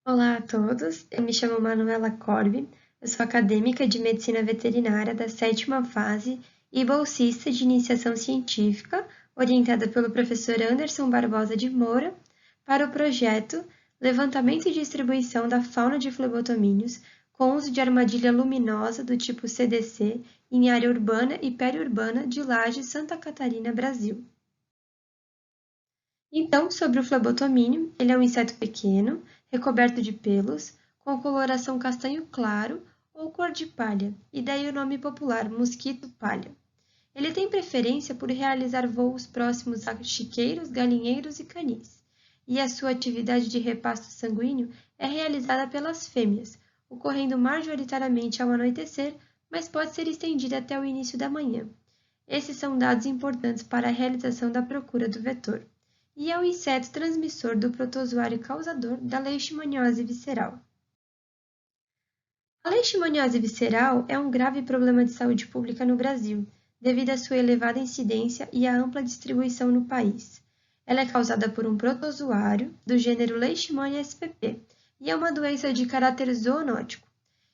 Olá a todos, eu me chamo Manuela Corbi, eu sou acadêmica de Medicina Veterinária da 7ª fase e bolsista de iniciação científica, orientada pelo professor Anderson Barbosa de Moura, para o projeto Levantamento e Distribuição da Fauna de Flebotomíneos com uso de armadilha luminosa do tipo CDC em área urbana e periurbana de Lages, Santa Catarina, Brasil. Então, sobre o flebotomínio, ele é um inseto pequeno, recoberto de pelos, com coloração castanho claro ou cor de palha, e daí o nome popular, mosquito palha. Ele tem preferência por realizar voos próximos a chiqueiros, galinheiros e canis, e a sua atividade de repasto sanguíneo é realizada pelas fêmeas, ocorrendo majoritariamente ao anoitecer, mas pode ser estendida até o início da manhã. Esses são dados importantes para a realização da procura do vetor e é o inseto transmissor do protozoário causador da leishmaniose visceral. A leishmaniose visceral é um grave problema de saúde pública no Brasil, devido à sua elevada incidência e à ampla distribuição no país. Ela é causada por um protozoário do gênero Leishmania spp e é uma doença de caráter zoonótico.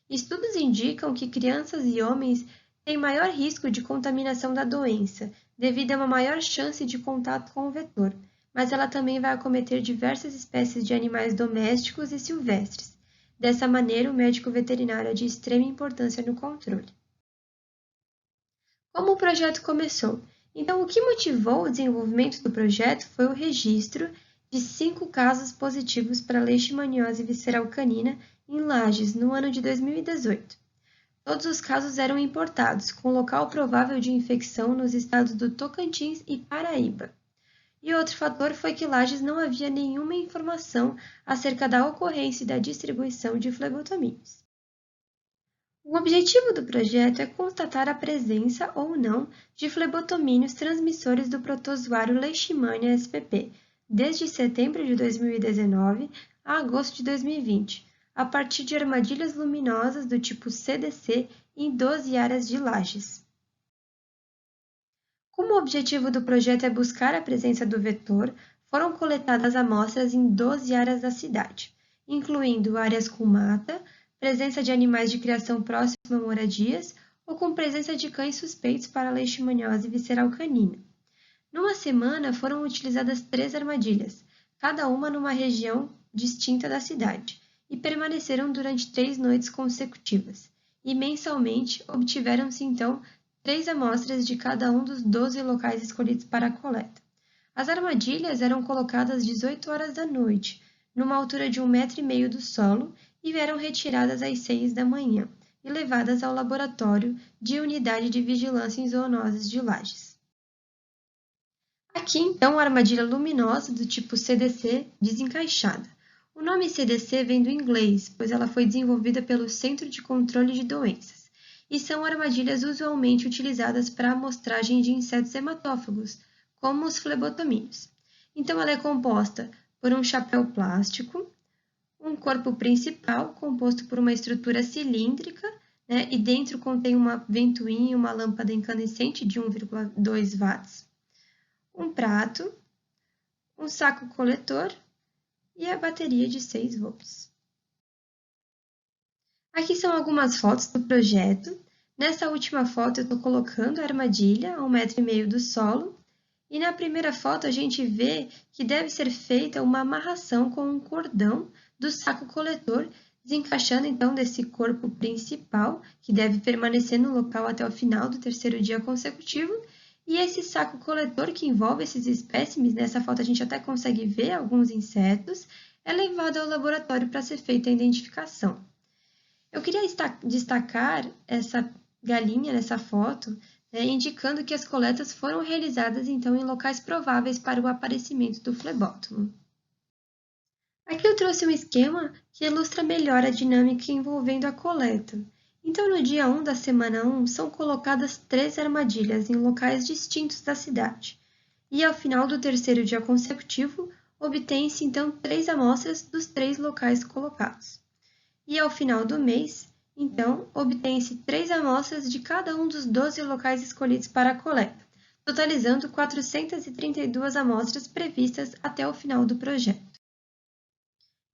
Estudos indicam que crianças e homens têm maior risco de contaminação da doença, devido a uma maior chance de contato com o vetor, mas ela também vai acometer diversas espécies de animais domésticos e silvestres. Dessa maneira, o médico veterinário é de extrema importância no controle. Como o projeto começou? Então, o que motivou o desenvolvimento do projeto foi o registro de 5 casos positivos para leishmaniose visceral canina em Lages, no ano de 2018. Todos os casos eram importados, com local provável de infecção nos estados do Tocantins e Paraíba. E outro fator foi que Lages não havia nenhuma informação acerca da ocorrência e da distribuição de flebotomíneos. O objetivo do projeto é constatar a presença ou não de flebotomíneos transmissores do protozoário Leishmania spp, desde setembro de 2019 a agosto de 2020, a partir de armadilhas luminosas do tipo CDC em 12 áreas de Lages. Como o objetivo do projeto é buscar a presença do vetor, foram coletadas amostras em 12 áreas da cidade, incluindo áreas com mata, presença de animais de criação próxima a moradias ou com presença de cães suspeitos para leishmaniose visceral canina. Numa semana, foram utilizadas 3 armadilhas, cada uma numa região distinta da cidade, e permaneceram durante 3 noites consecutivas. E mensalmente obtiveram-se então 3 amostras de cada um dos 12 locais escolhidos para a coleta. As armadilhas eram colocadas às 18 horas da noite, numa altura de 1,5 m do solo, e eram retiradas às 6 da manhã e levadas ao laboratório de Unidade de Vigilância em Zoonoses de Lages. Aqui, então, a armadilha luminosa do tipo CDC desencaixada. O nome CDC vem do inglês, pois ela foi desenvolvida pelo Centro de Controle de Doenças, e são armadilhas usualmente utilizadas para amostragem de insetos hematófagos, como os flebotomíneos. Então, ela é composta por um chapéu plástico, um corpo principal composto por uma estrutura cilíndrica, e dentro contém uma ventoinha e uma lâmpada incandescente de 1,2 watts, um prato, um saco coletor e a bateria de 6 volts. Aqui são algumas fotos do projeto. Nessa última foto eu estou colocando a armadilha a 1,5 m do solo e na primeira foto a gente vê que deve ser feita uma amarração com um cordão do saco coletor, desencaixando então desse corpo principal, que deve permanecer no local até o final do 3º dia consecutivo, e esse saco coletor que envolve esses espécimes, nessa foto a gente até consegue ver alguns insetos, é levado ao laboratório para ser feita a identificação. Eu queria destacar essa galinha nessa foto, indicando que as coletas foram realizadas então em locais prováveis para o aparecimento do flebótomo. Aqui eu trouxe um esquema que ilustra melhor a dinâmica envolvendo a coleta. Então, no dia 1 da semana 1, são colocadas 3 armadilhas em locais distintos da cidade. E ao final do 3º dia consecutivo, obtém-se então 3 amostras dos 3 locais colocados. E ao final do mês, então, obtém-se 3 amostras de cada um dos 12 locais escolhidos para a coleta, totalizando 432 amostras previstas até o final do projeto.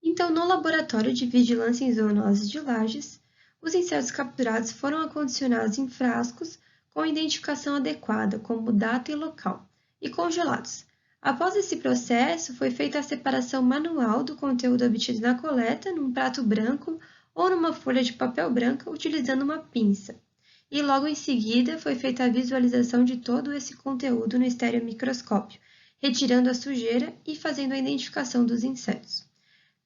Então, no Laboratório de Vigilância em Zoonoses de Lages, os insetos capturados foram acondicionados em frascos com identificação adequada, como data e local, e congelados. Após esse processo, foi feita a separação manual do conteúdo obtido na coleta num prato branco ou numa folha de papel branca utilizando uma pinça. E logo em seguida foi feita a visualização de todo esse conteúdo no estereomicroscópio, retirando a sujeira e fazendo a identificação dos insetos.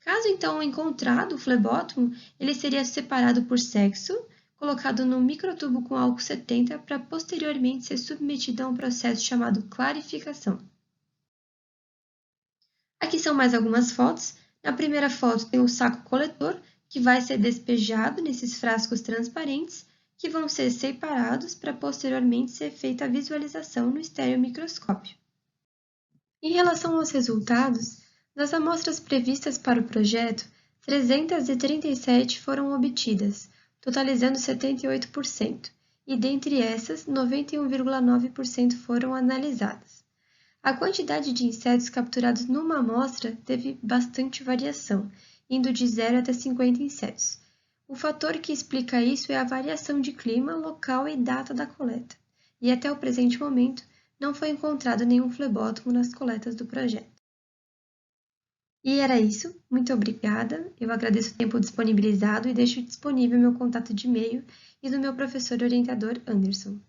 Caso então encontrado o flebótomo, ele seria separado por sexo, colocado num microtubo com álcool 70 para posteriormente ser submetido a um processo chamado clarificação. Aqui são mais algumas fotos. Na primeira foto tem o saco coletor, que vai ser despejado nesses frascos transparentes, que vão ser separados para posteriormente ser feita a visualização no estereomicroscópio. Em relação aos resultados, das amostras previstas para o projeto, 337 foram obtidas, totalizando 78%, e dentre essas, 91,9% foram analisadas. A quantidade de insetos capturados numa amostra teve bastante variação, indo de 0 até 50 insetos. O fator que explica isso é a variação de clima, local e data da coleta, e até o presente momento não foi encontrado nenhum flebótomo nas coletas do projeto. E era isso, muito obrigada, eu agradeço o tempo disponibilizado e deixo disponível meu contato de e-mail e do meu professor orientador Anderson.